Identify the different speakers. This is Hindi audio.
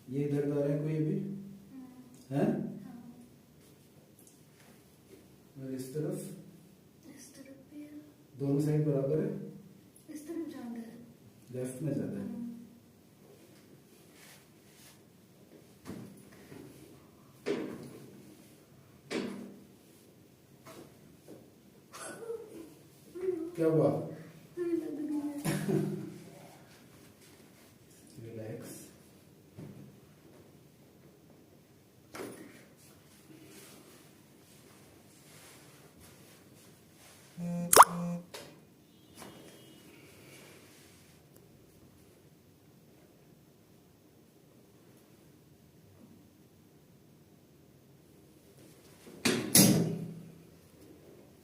Speaker 1: ये इधर जा रहा है कोई अभी है? और इस तरफ
Speaker 2: भी है।
Speaker 1: दोनों साइड बराबर है।
Speaker 2: इस तरफ ज्यादा है,
Speaker 1: लेफ्ट में ज्यादा है। क्या हुआ?